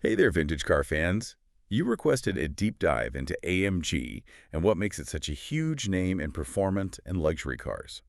Hey there, vintage car fans. You requested a deep dive into AMG and what makes it such a huge name in performance and luxury cars.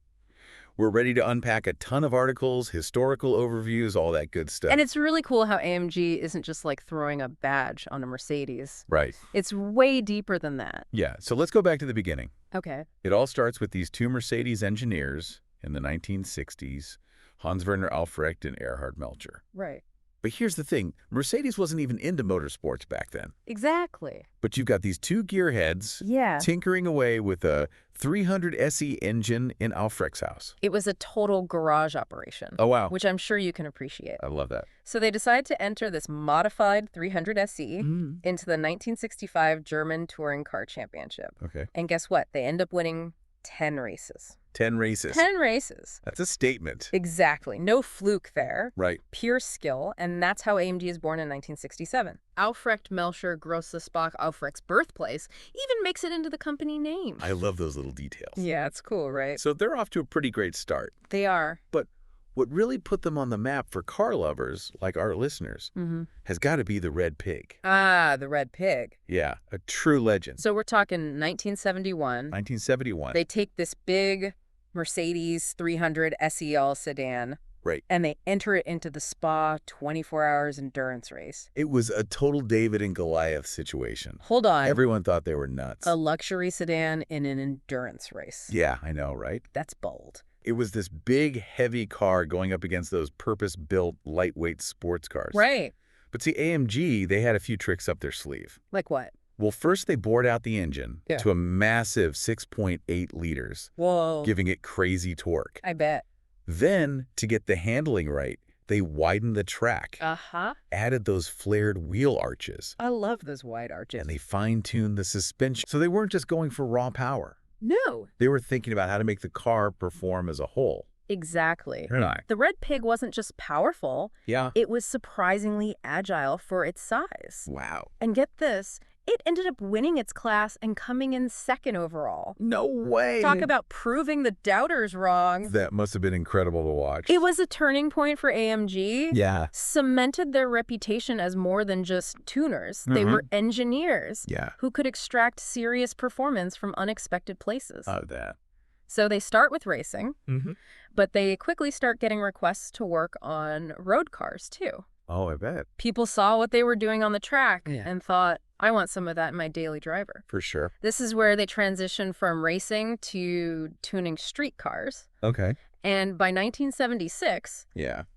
We're ready to unpack a ton of articles, historical overviews, all that good stuff. And it's really cool how AMG isn't just like throwing a badge on a Mercedes. Right. It's way deeper than that. Yeah, so let's go back to the beginning. Okay. It all starts with these two Mercedes engineers in the 1960s, Werner Aufrecht and Erhard Melcher. Right. But here's the thing, Mercedes wasn't even into motorsports back then. Exactly. But you've got these two gearheads tinkering away with a 300 SE engine in Aufrecht's house. It was a total garage operation. Oh, wow. Which I'm sure you can appreciate. I love that. So they decide to enter this modified 300 SE into the 1965 German Touring Car Championship. Okay. And guess what? They end up winning 10 races. 10 races. 10 races. That's a statement. Exactly. No fluke there. Right. Pure skill, and that's how AMG is born in 1967. Aufrecht Melcher Grossesbach, Aufrecht's birthplace, even makes it into the company name. I love those little details. Yeah, it's cool, right? So they're off to a pretty great start. They are. But what really put them on the map for car lovers, like our listeners, has got to be the Red Pig. Ah, the Red Pig. Yeah, a true legend. So we're talking 1971. 1971. They take this big Mercedes 300 SEL sedan. Right. And they enter it into the Spa 24 hours endurance race. It was a total David and Goliath situation. Hold on. Everyone thought they were nuts. A luxury sedan in an endurance race. Yeah, I know, right? That's bold. It was this big, heavy car going up against those purpose-built, lightweight sports cars. Right. But see, AMG, they had a few tricks up their sleeve. Like what? Well, first they bored out the engine to a massive 6.8 liters, Whoa. giving it crazy torque. I bet. Then, to get the handling right, they widened the track, added those flared wheel arches, I love those wide arches. and they fine-tuned the suspension. So they weren't just going for raw power. No. They were thinking about how to make the car perform as a whole. Exactly. Right. The Red Pig wasn't just powerful. Yeah. It was surprisingly agile for its size. Wow. And get this, it ended up winning its class and coming in second overall. No way. Talk about proving the doubters wrong. That must have been incredible to watch. It was a turning point for AMG. Yeah. Cemented their reputation as more than just tuners. They were engineers who could extract serious performance from unexpected places. Oh, that. So they start with racing, but they quickly start getting requests to work on road cars, too. Oh, I bet. People saw what they were doing on the track and thought, I want some of that in my daily driver. For sure. This is where they transition from racing to tuning street cars. Okay. And by 1976,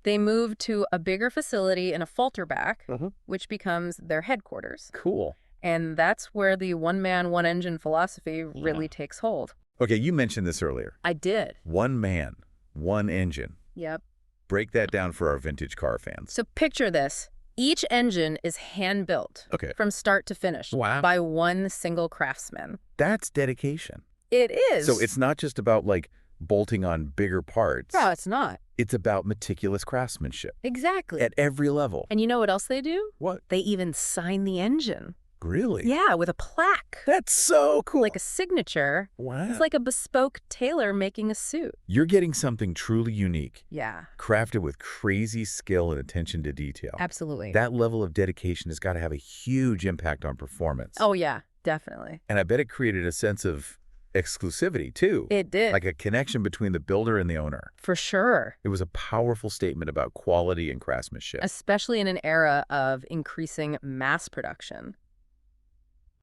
they moved to a bigger facility in a Falterback, which becomes their headquarters. Cool. And that's where the one-man, one-engine philosophy really takes hold. Okay, you mentioned this earlier. I did. One man, one engine. Yep. Break that down for our vintage car fans. So picture this. Each engine is hand-built from start to finish by one single craftsman. That's dedication. It is. So it's not just about, like, bolting on bigger parts. No, it's not. It's about meticulous craftsmanship. Exactly. At every level. And you know what else they do? What? They even sign the engine. Really? Yeah, with a plaque. That's so cool. Like a signature. Wow. It's like a bespoke tailor making a suit. You're getting something truly unique. Yeah. Crafted with crazy skill and attention to detail. Absolutely. That level of dedication has got to have a huge impact on performance. Oh, yeah, definitely. And I bet it created a sense of exclusivity, too. It did. Like a connection between the builder and the owner. For sure. It was a powerful statement about quality and craftsmanship. Especially in an era of increasing mass production.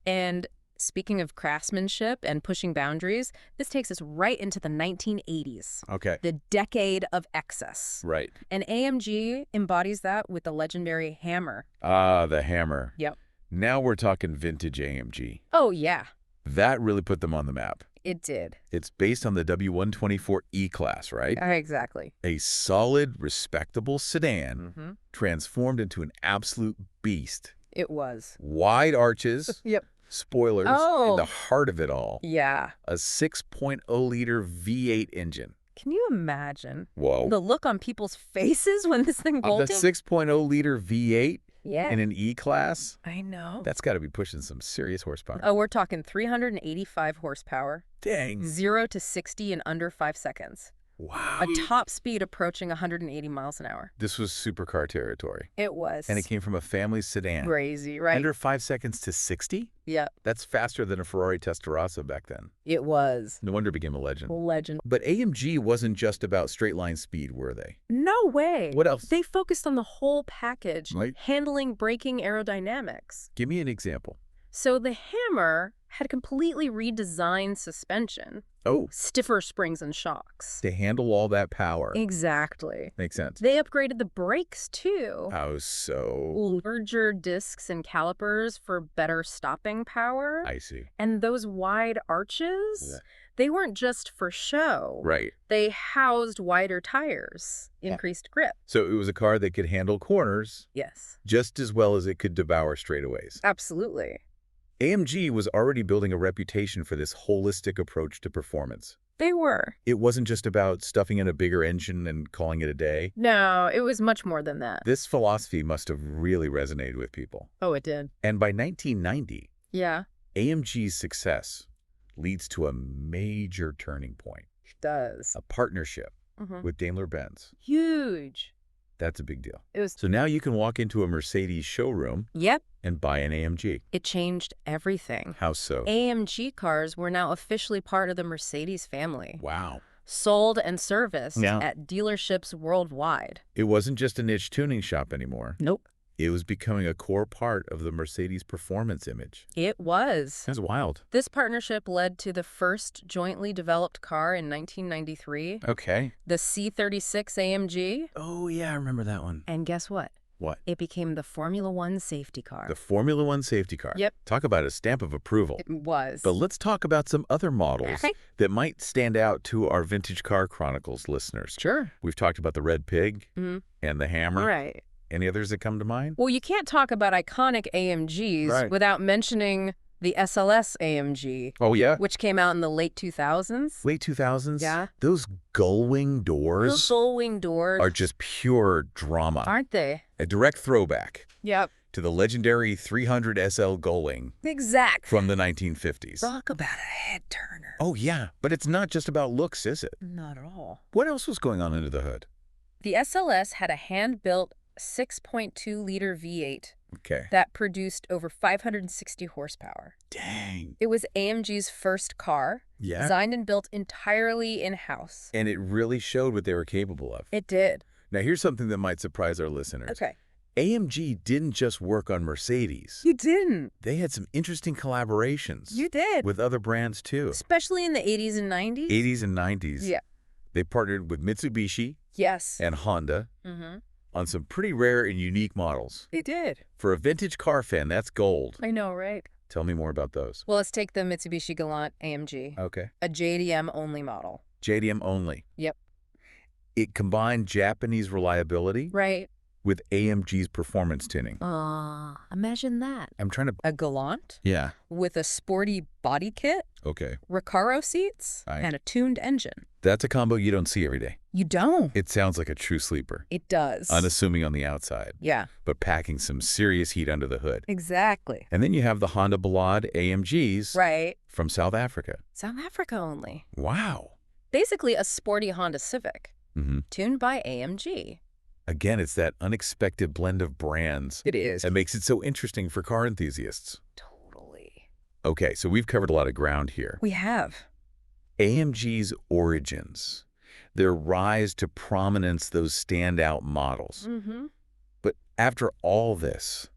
And speaking of craftsmanship and pushing boundaries, this takes us right into the 1980s. Okay. The decade of excess. Right. And AMG embodies that with the legendary Hammer. Ah, the Hammer. Yep. Now we're talking vintage AMG. Oh, yeah. That really put them on the map. It did. It's based on the W124 E-Class, right? Exactly. A solid, respectable sedan transformed into an absolute beast. It was. Wide arches. Yep. Spoilers. Oh. In the heart of it all. Yeah. A 6.0-liter V8 engine. Can you imagine Whoa. the look on people's faces when this thing bolted? The 6.0-liter V8 Yeah. in an E-Class? I know. That's got to be pushing some serious horsepower. Oh, we're talking 385 horsepower. Dang. 0 to 60 in under 5 seconds. Wow. A top speed approaching 180 miles an hour. This was supercar territory. It was. And it came from a family sedan. Crazy, right? Under 5 seconds to 60? Yep, That's faster than a Ferrari Testarossa back then. it was. No wonder it became a legend. Legend. But AMG wasn't just about straight line speed, were they? No way. What else? They focused on the whole package, Right. handling braking aerodynamics. Give me an example. So the Hammer had completely redesigned suspension, Oh, stiffer springs and shocks. to handle all that power. Exactly. Makes sense. They upgraded the brakes, too. How so? Larger discs and calipers for better stopping power. I see. And those wide arches, Yeah. they weren't just for show. Right. They housed wider tires, increased grip. So it was a car that could handle corners Yes, just as well as it could devour straightaways. absolutely. AMG was already building a reputation for this holistic approach to performance. They were. It wasn't just about stuffing in a bigger engine and calling it a day. No, it was much more than that. This philosophy must have really resonated with people. Oh, it did. And by 1990, Yeah, AMG's success leads to a major turning point, it does. a partnership Mhm. with Daimler-Benz. Huge. That's a big deal. It was. So now you can walk into a Mercedes showroom Yep, and buy an AMG. it changed everything. How so? AMG cars were now officially part of the Mercedes family. Wow. Sold and serviced Yeah. at dealerships worldwide. It wasn't just a niche tuning shop anymore. Nope. It was becoming a core part of the Mercedes performance image. It was. That's wild. This partnership led to the first jointly developed car in 1993, Okay. the C36 AMG. Oh, yeah, I remember that one. And guess what? What? It became the Formula One safety car. The Formula One safety car. Yep. Talk about a stamp of approval. It was. But let's talk about some other models Okay. that might stand out to our Vintage Car Chronicles listeners. Sure. We've talked about the Red Pig Mhm. and the Hammer. Right. Any others that come to mind? Well, you can't talk about iconic AMGs Right. without mentioning the SLS AMG, Oh, yeah. which came out in the late 2000s. Late 2000s? Yeah. Those gull-wing doors Those soul-wing doors, are just pure drama. aren't they? A direct throwback Yep. to the legendary 300 SL gull-wing Exactly. from the 1950s. Talk about a head turner. Oh, yeah. But it's not just about looks, is it? Not at all. What else was going on under the hood? The SLS had a hand-built 6.2-liter V8 Okay. that produced over 560 horsepower. Dang. It was AMG's first car, Yeah. designed and built entirely in-house. And it really showed what they were capable of. It did. Now, here's something that might surprise our listeners. Okay. AMG didn't just work on Mercedes. You didn't. They had some interesting collaborations You did. with other brands, too. Especially in the 80s and 90s. 80s and 90s. Yeah. They partnered with Mitsubishi Yes. and Honda Mm-hmm. on some pretty rare and unique models. They did. For a vintage car fan, that's gold. I know, right? Tell me more about those. Well, let's take the Mitsubishi Galant AMG, Okay. a JDM-only model. JDM only. Yep. It combined Japanese reliability Right. with AMG's performance tuning. Imagine that. I'm trying to... A Galant Yeah. with a sporty body kit, Okay. Recaro seats, Right. and a tuned engine. That's a combo you don't see every day. You don't. It sounds like a true sleeper. It does. Unassuming on the outside, Yeah. but packing some serious heat under the hood. Exactly. And then you have the Honda Ballade AMGs Right. from South Africa. South Africa only. Wow. Basically a sporty Honda Civic, Mm-hmm. tuned by AMG. Again, it's that unexpected blend of brands It is. that makes it so interesting for car enthusiasts. Totally. Okay, so we've covered a lot of ground here. We have. AMG's origins, their rise to prominence, those standout models. Mm-hmm. But after all this,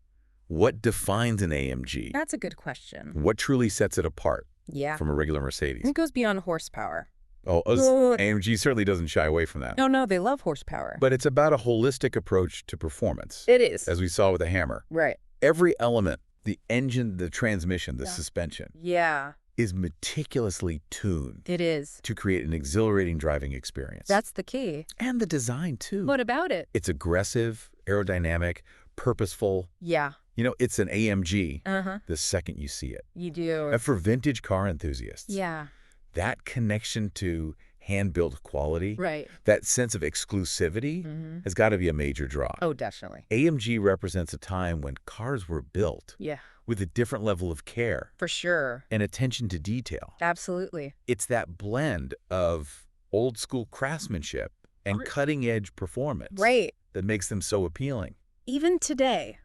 what defines an AMG? That's a good question. What truly sets it apart Yeah. from a regular Mercedes? It goes beyond horsepower. Oh, Ugh. AMG certainly doesn't shy away from that. No, they love horsepower. But it's about a holistic approach to performance, It is. as we saw with the Hammer. Right. Every element, the engine, the transmission, the Yeah. suspension, Yeah, is meticulously tuned it is. to create an exhilarating driving experience. That's the key. And the design, too. What about it? It's aggressive, aerodynamic, purposeful. Yeah. You know, it's an AMG Uh-huh. the second you see it. You do. And for vintage car enthusiasts, Yeah. that connection to hand-built quality, Right. that sense of exclusivity, Mm-hmm. has got to be a major draw. Oh, definitely. AMG represents a time when cars were built Yeah, with a different level of care for sure. and attention to detail. Absolutely. It's that blend of old-school craftsmanship and cutting-edge performance Right. that makes them so appealing. Even today.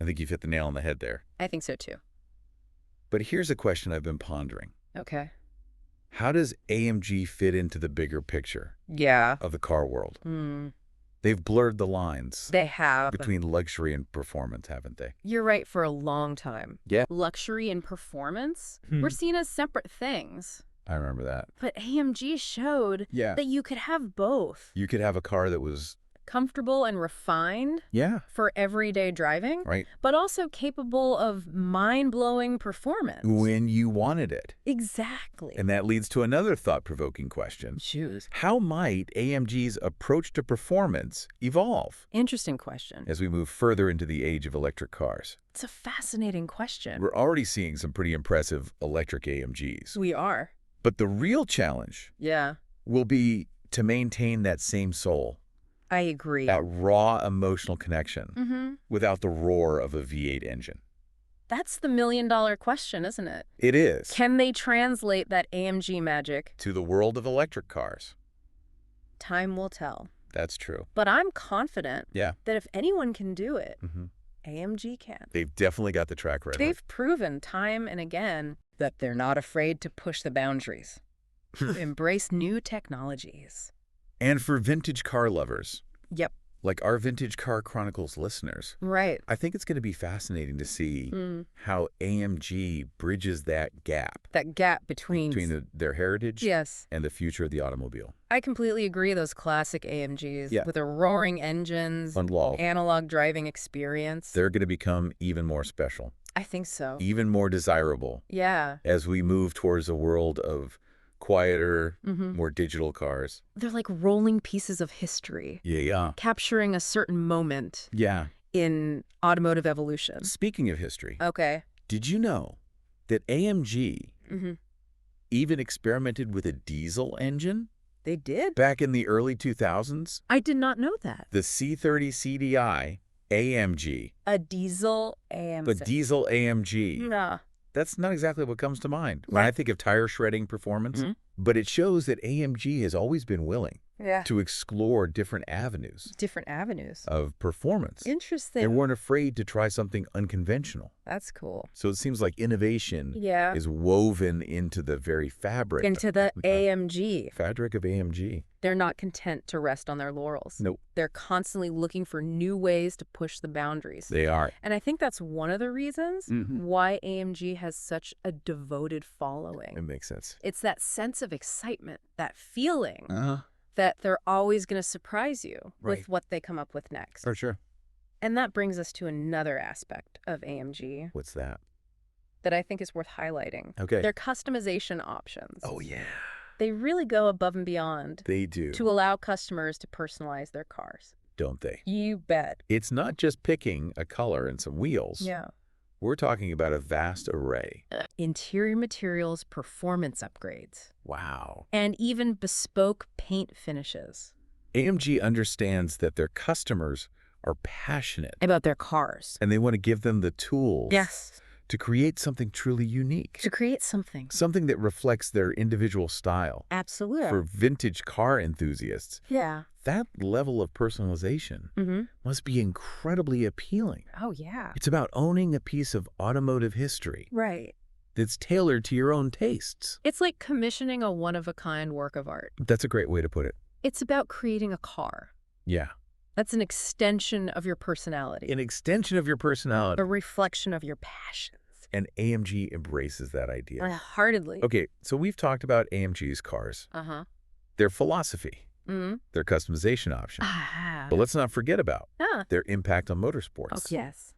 I think you've hit the nail on the head there. I think so too. But here's a question I've been pondering. Okay. How does AMG fit into the bigger picture Yeah. of the car world? Hmm. They've blurred the lines They have. between luxury and performance, haven't they? You're right for a long time. Yeah. Luxury and performance were seen as separate things. I remember that. But AMG showed Yeah. that you could have both. You could have a car that was, Comfortable and refined for everyday driving, right, but also capable of mind-blowing performance. when you wanted it. Exactly. And that leads to another thought-provoking question. Choose. How might AMG's approach to performance evolve Interesting question. as we move further into the age of electric cars? It's a fascinating question. We're already seeing some pretty impressive electric AMGs. We are. But the real challenge Yeah, will be to maintain that same soul, I agree. that raw emotional connection, without the roar of a V8 engine. That's the million-dollar question, isn't it? It is. Can they translate that AMG magic? To the world of electric cars. Time will tell. That's true. But I'm confident Yeah. that if anyone can do it, AMG can. They've definitely got the track record. They've proven time and again that they're not afraid to push the boundaries, to embrace new technologies. And for vintage car lovers, Yep. like our Vintage Car Chronicles listeners, Right. I think it's going to be fascinating to see how AMG bridges that gap That gap between their heritage yes. and the future of the automobile. I completely agree. Those classic AMGs Yeah. with their roaring engines, Unloved. analog driving experience. They're going to become even more special, I think so. even more desirable Yeah. as we move towards a world of quieter, more digital cars. They're like rolling pieces of history, Yeah. capturing a certain moment Yeah. in automotive evolution. Speaking of history, Okay. did you know that AMG Mhm. even experimented with a diesel engine They did? back in the early 2000s? I did not know that. The C30 CDI AMG, A diesel AMG. but diesel AMG. Yeah. That's not exactly what comes to mind when I think of tire shredding performance, but it shows that AMG has always been willing Yeah. to explore different avenues Different avenues. of performance. Interesting. They weren't afraid to try something unconventional. That's cool. So it seems like innovation Yeah. is woven into the very fabric. Into the AMG. Fabric of AMG. They're not content to rest on their laurels. Nope. They're constantly looking for new ways to push the boundaries. They are. And I think that's one of the reasons why AMG has such a devoted following. It makes sense. It's that sense of excitement, that feeling Uh-huh. that they're always going to surprise you Right. with what they come up with next. For sure. And that brings us to another aspect of AMG What's that? that I think is worth highlighting. Okay. Their customization options. Oh, yeah. They really go above and beyond They do. to allow customers to personalize their cars. Don't they? You bet. It's not just picking a color and some wheels. Yeah. We're talking about a vast array. Interior materials, performance upgrades, Wow. and even bespoke paint finishes AMG understands that their customers are passionate about their cars. and they want to give them the tools Yes. to create something truly unique. To create something. Something that reflects their individual style. Absolutely. For vintage car enthusiasts, Yeah. that level of personalization must be incredibly appealing. Oh, yeah. It's about owning a piece of automotive history Right. that's tailored to your own tastes. It's like commissioning a one-of-a-kind work of art. That's a great way to put it. It's about creating a car. Yeah. That's an extension of your personality. An extension of your personality. A reflection of your passions. And AMG embraces that idea. Heartedly. Okay, so we've talked about AMG's cars, Uh-huh. their philosophy, their customization options. But let's not forget about their impact on motorsports. Oh, yes.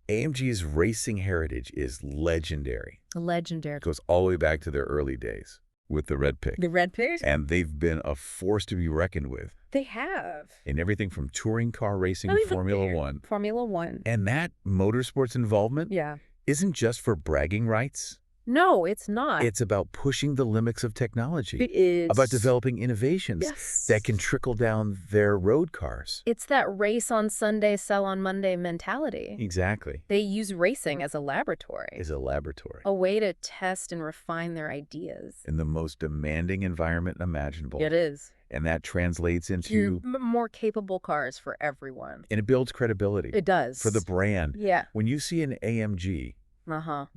AMG's racing heritage is legendary. Legendary. It goes all the way back to their early days with the Red Pig. The Red Pigs? And they've been a force to be reckoned with They have. in everything from touring car racing, Formula One. Formula One. And that motorsports involvement Yeah. isn't just for bragging rights. No, it's not. It's about pushing the limits of technology, It is. about developing innovations Yes. that can trickle down their road cars. It's that race on Sunday, sell on Monday mentality. Exactly. They use racing as a laboratory. Is a laboratory. A way to test and refine their ideas. In the most demanding environment imaginable. It is. And that translates into... more capable cars for everyone. And it builds credibility. It does. For the brand. Yeah. When you see an AMG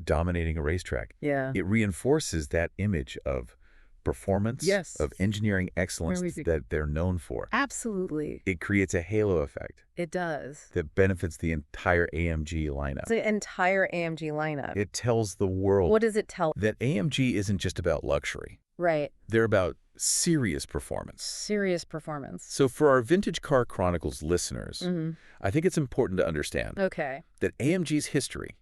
dominating a racetrack, it reinforces that image of performance, Yes. of engineering excellence that they're known for. Absolutely. It creates a halo effect. It does. That benefits the entire AMG lineup. The entire AMG lineup. It tells the world... What does it tell? That AMG isn't just about luxury. Right. They're about serious performance. Serious performance. So for our Vintage Car Chronicles listeners, I think it's important to understand that AMG's history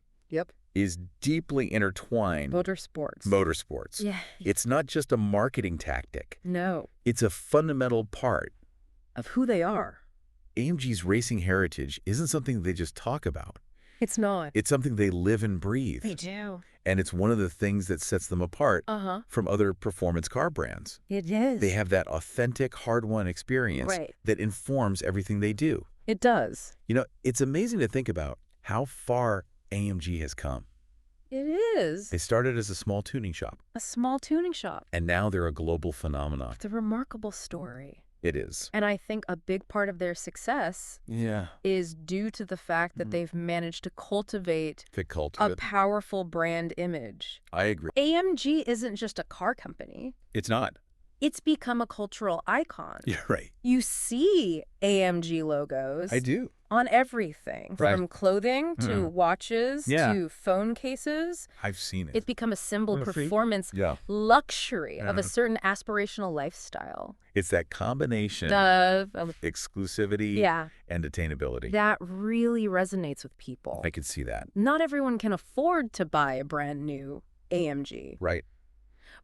is deeply intertwined. Motorsports. Yeah. It's not just a marketing tactic. No. It's a fundamental part of who they are. AMG's racing heritage isn't something they just talk about. It's not. It's something they live and breathe. They do. And it's one of the things that sets them apart from other performance car brands. It is. They have that authentic, hard-won experience that informs everything they do. It does. You know, it's amazing to think about how far AMG has come. It is. They started as a small tuning shop. A small tuning shop. And now they're a global phenomenon. It's a remarkable story. It is. And I think a big part of their success is due to the fact that they've managed to cultivate a powerful brand image. I agree. AMG isn't just a car company. It's not. It's become a cultural icon. You're right. You see AMG logos. I do. On everything, from clothing to watches to phone cases. I've seen it. It's become a symbol of performance, luxury of a certain aspirational lifestyle. It's that combination of exclusivity and attainability. That really resonates with people. I could see that. Not everyone can afford to buy a brand new AMG. Right.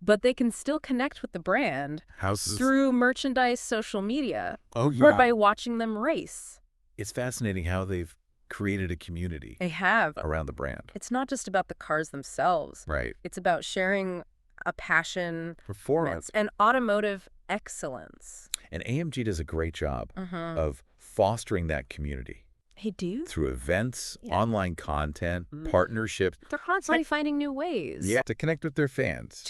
But they can still connect with the brand through merchandise, social media, or by watching them race. It's fascinating how they've created a community. They have. Around the brand. It's not just about the cars themselves. Right. It's about sharing a passion, performance, and automotive excellence. And AMG does a great job of fostering that community. They do? Through events, online content, partnerships. They're constantly finding new ways. Yeah, to connect with their fans.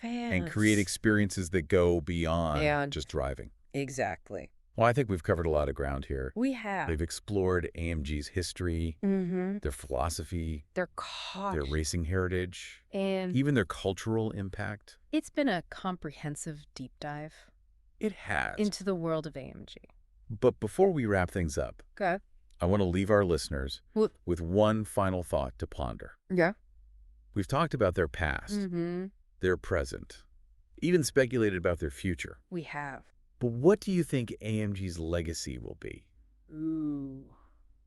And create experiences that go beyond just driving. Exactly. Well, I think we've covered a lot of ground here. We have. We've explored AMG's history, their philosophy, their cars, their racing heritage, and even their cultural impact. It's been a comprehensive deep dive. It has. Into the world of AMG. But before we wrap things up, I want to leave our listeners with one final thought to ponder. Yeah. We've talked about their past, their present, even speculated about their future. We have. But what do you think AMG's legacy will be? Ooh,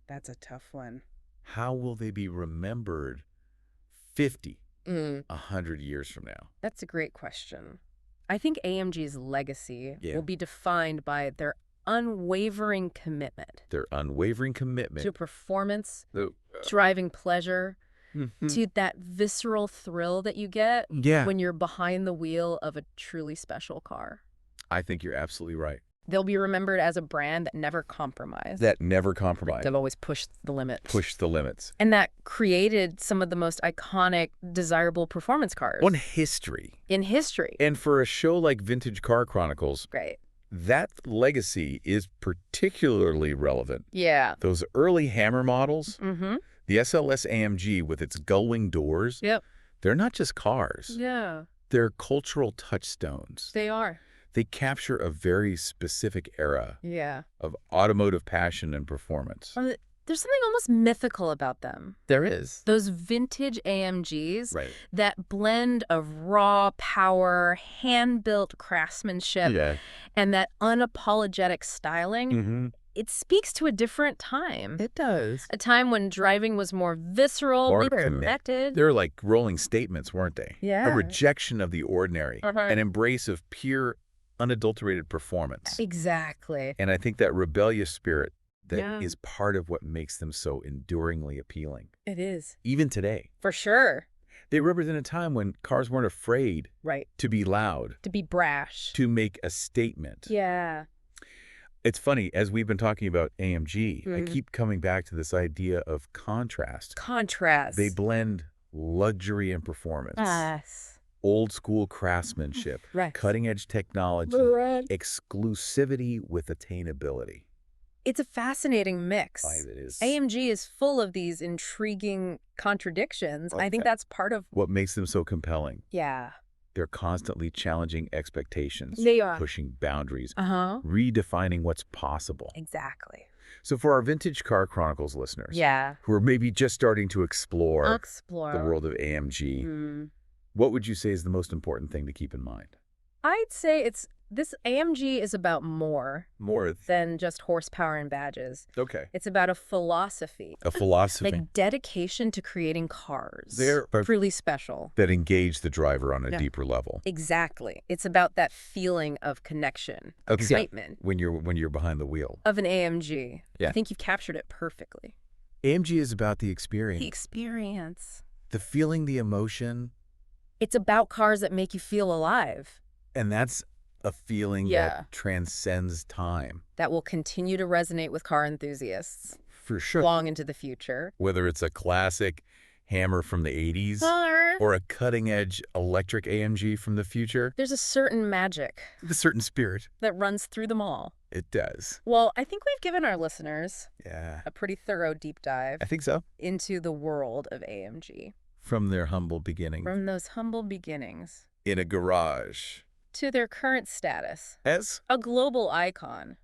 that's a tough one. How will they be remembered 50, 100 years from now? That's a great question. I think AMG's legacy will be defined by their unwavering commitment. Their unwavering commitment. To performance, driving pleasure, to that visceral thrill that you get when you're behind the wheel of a truly special car. I think you're absolutely right. They'll be remembered as a brand that never compromised. They've always pushed the limits. And that created some of the most iconic, desirable performance cars. In history. And for a show like Vintage Car Chronicles, that legacy is particularly relevant. Yeah. Those early Hammer models, the SLS AMG with its gull-wing doors, they're not just cars. Yeah. They're cultural touchstones. They are. They capture a very specific era of automotive passion and performance. There's something almost mythical about them. There is. Those vintage AMGs that blend of raw power, hand-built craftsmanship, and that unapologetic styling. It speaks to a different time. It does. A time when driving was more visceral, more connected. They were like rolling statements, weren't they? Yeah. A rejection of the ordinary, an embrace of pure, unadulterated performance. Exactly. And I think that rebellious spirit that is part of what makes them so enduringly appealing. It is. Even today. For sure. They represent a time when cars weren't afraid Right. to be loud, To be brash. to make a statement. Yeah. It's funny, as we've been talking about AMG, I keep coming back to this idea of contrast. Contrast. They blend luxury and performance, Yes. old school craftsmanship, Right. cutting-edge technology, Right. exclusivity with attainability. It's a fascinating mix. It is. AMG is full of these intriguing contradictions. I think that's part of what makes them so compelling. Yeah. They're constantly challenging expectations. They are. Pushing boundaries. Uh-huh. Redefining what's possible. Exactly. So for our Vintage Car Chronicles listeners, Yeah. who are maybe just starting to explore Explore the world of AMG, what would you say is the most important thing to keep in mind? I'd say this AMG is about more than just horsepower and badges. Okay. It's about a philosophy. A philosophy. Like dedication to creating cars. They're really special. that engage the driver on a deeper level. Exactly. It's about that feeling of connection, excitement. When you're behind the wheel. Of an AMG. Yeah. I think you've captured it perfectly. AMG is about the experience. The experience. The feeling, the emotion. It's about cars that make you feel alive. And that's a feeling that transcends time. That will continue to resonate with car enthusiasts. For sure. Long into the future. Whether it's a classic Hammer from the 80s or a cutting-edge electric AMG from the future. There's a certain magic. A certain spirit. That runs through them all. It does. Well, I think we've given our listeners a pretty thorough deep dive. I think so. Into the world of AMG. From their humble beginnings. From those humble beginnings. In a garage. To their current status. As a global icon.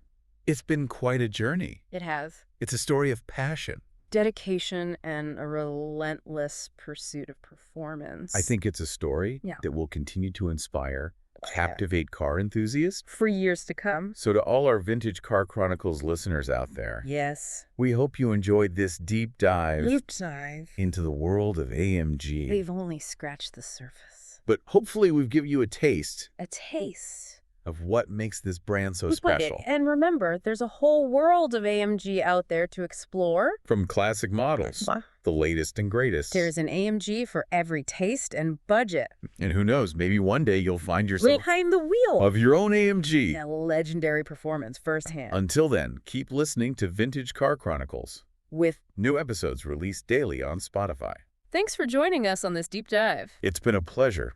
It's been quite a journey. It has. It's a story of passion. Dedication and a relentless pursuit of performance. I think it's a story that will continue to inspire, captivate car enthusiasts. For years to come. So to all our Vintage Car Chronicles listeners out there. Yes. We hope you enjoyed this deep dive. Into the world of AMG. We've only scratched the surface. But hopefully we've given you a taste. A taste. Of what makes this brand so special. And remember, there's a whole world of AMG out there to explore. From classic models, the latest and greatest. There's an AMG for every taste and budget. And who knows, maybe one day you'll find yourself behind the wheel of your own AMG. A legendary performance firsthand. Until then, keep listening to Vintage Car Chronicles. With new episodes released daily on Spotify. Thanks for joining us on this deep dive. It's been a pleasure.